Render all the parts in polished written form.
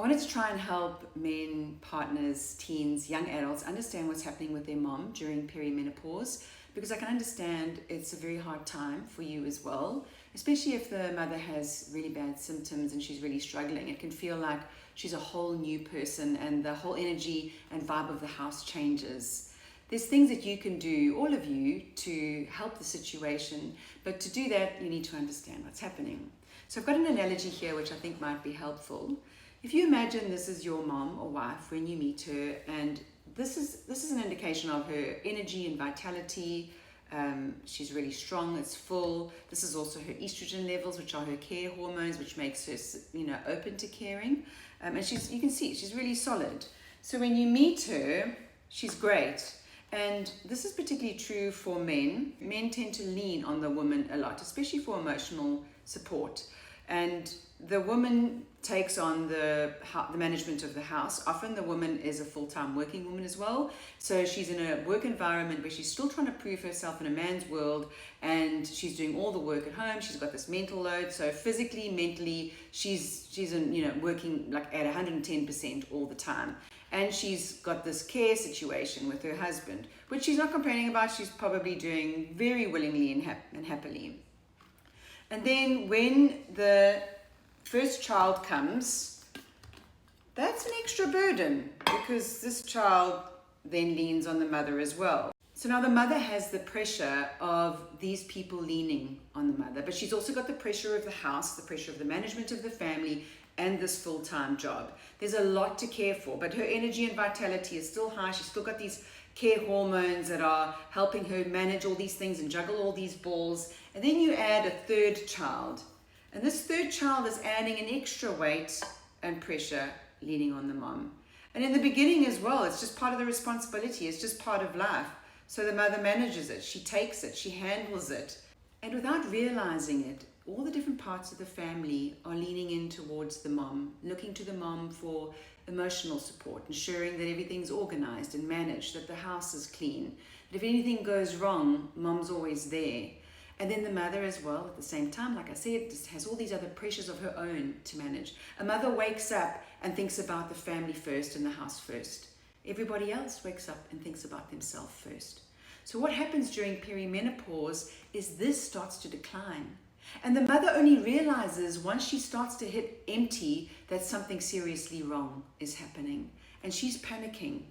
wanted to try and help men, partners, teens, young adults understand what's happening with their mom during perimenopause, because I can understand it's a very hard time for you as well, especially if the mother has really bad symptoms and she's really struggling. It can feel like she's a whole new person and the whole energy and vibe of the house changes. There's things that you can do, all of you, to help the situation, but to do that, you need to understand what's happening. So I've got an analogy here which I think might be helpful. If you imagine this is your mom or wife when you meet her, and this is an indication of her energy and vitality. She's really strong, it's full. This is also her estrogen levels, which are her care hormones, which makes her, open to caring. And you can see she's really solid. So when you meet her, she's great. And this is particularly true for men. Men tend to lean on the woman a lot, especially for emotional support. And the woman takes on the management of the house. Often the woman is a full-time working woman as well. So she's in a work environment where she's still trying to prove herself in a man's world, and she's doing all the work at home. She's got this mental load. So physically, mentally, she's working like at 110% all the time. And she's got this care situation with her husband, which she's not complaining about. She's probably doing very willingly and happily. And then when the first child comes, that's an extra burden, because this child then leans on the mother as well. So now the mother has the pressure of these people leaning on the mother, but she's also got the pressure of the house, the pressure of the management of the family, and this full-time job. There's a lot to care for, but her energy and vitality is still high. She's still got these care hormones that are helping her manage all these things and juggle all these balls. And then you add a third child. And this third child is adding an extra weight and pressure leaning on the mom. And in the beginning as well, it's just part of the responsibility. It's just part of life. So the mother manages it. She takes it. She handles it. And without realizing it, all the different parts of the family are leaning in towards the mom, looking to the mom for emotional support, ensuring that everything's organized and managed, that the house is clean, that if anything goes wrong, mom's always there. And then the mother as well, at the same time, like I said, just has all these other pressures of her own to manage. A mother wakes up and thinks about the family first and the house first. Everybody else wakes up and thinks about themselves first. So what happens during perimenopause is this starts to decline. And the mother only realizes once she starts to hit empty that something seriously wrong is happening. And she's panicking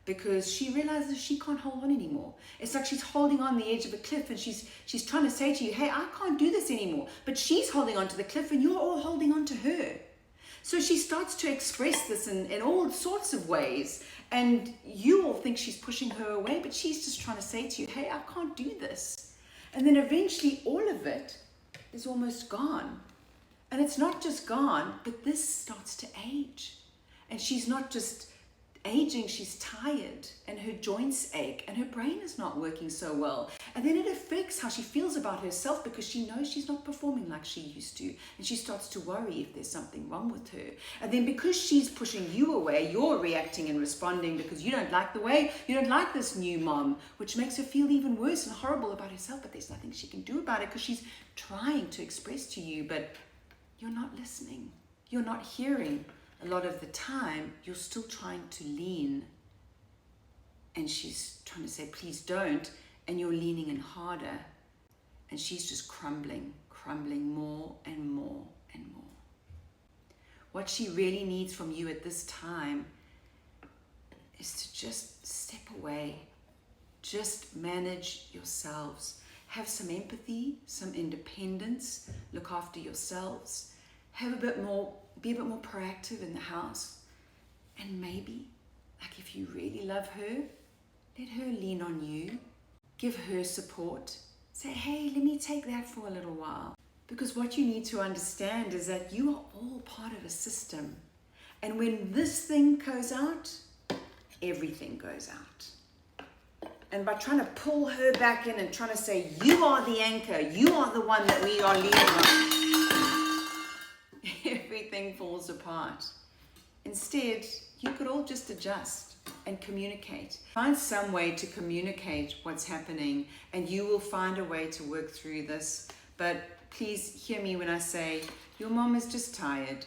because she realizes she can't hold on anymore. It's like she's holding on the edge of a cliff, and she's trying to say to you, hey, I can't do this anymore. But she's holding on to the cliff and you're all holding on to her. So she starts to express this in all sorts of ways. And you all think she's pushing her away, but she's just trying to say to you, hey, I can't do this. And then eventually all of it is almost gone. And it's not just gone, but this starts to age. And she's not just aging, she's tired, and her joints ache, and her brain is not working so well. And then it affects how she feels about herself, because she knows she's not performing like she used to. And she starts to worry if there's something wrong with her. And then because she's pushing you away, you're reacting and responding because you don't like this new mom, which makes her feel even worse and horrible about herself. But there's nothing she can do about it, because she's trying to express to you, but you're not listening. You're not hearing. A lot of the time, you're still trying to lean, and she's trying to say, please don't, and you're leaning in harder, and she's just crumbling more and more and more. What she really needs from you at this time is to just step away, just manage yourselves, have some empathy, some independence, look after yourselves, be a bit more proactive in the house. And maybe, like if you really love her, let her lean on you, give her support, say, hey, let me take that for a little while. Because what you need to understand is that you are all part of a system. And when this thing goes out, everything goes out. And by trying to pull her back in and trying to say, you are the anchor, you are the one that we are leaning on, everything falls apart. Instead, you could all just adjust and communicate. Find some way to communicate what's happening, and you will find a way to work through this. But please hear me when I say, your mom is just tired.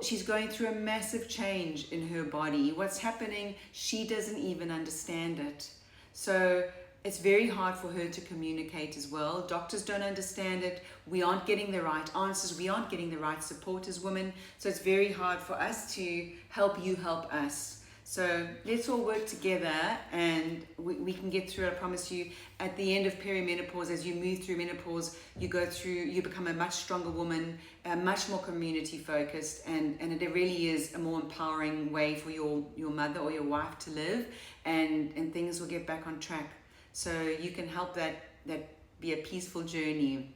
She's going through a massive change in her body. What's happening, she doesn't even understand it. So it's very hard for her to communicate as well. Doctors don't understand it. We aren't getting the right answers. We aren't getting the right support as women. So it's very hard for us to help you help us. So let's all work together, and we can get through it. I promise you. At the end of perimenopause, as you move through menopause, you become a much stronger woman, much more community focused, and it really is a more empowering way for your mother or your wife to live, and things will get back on track. So you can help that be a peaceful journey.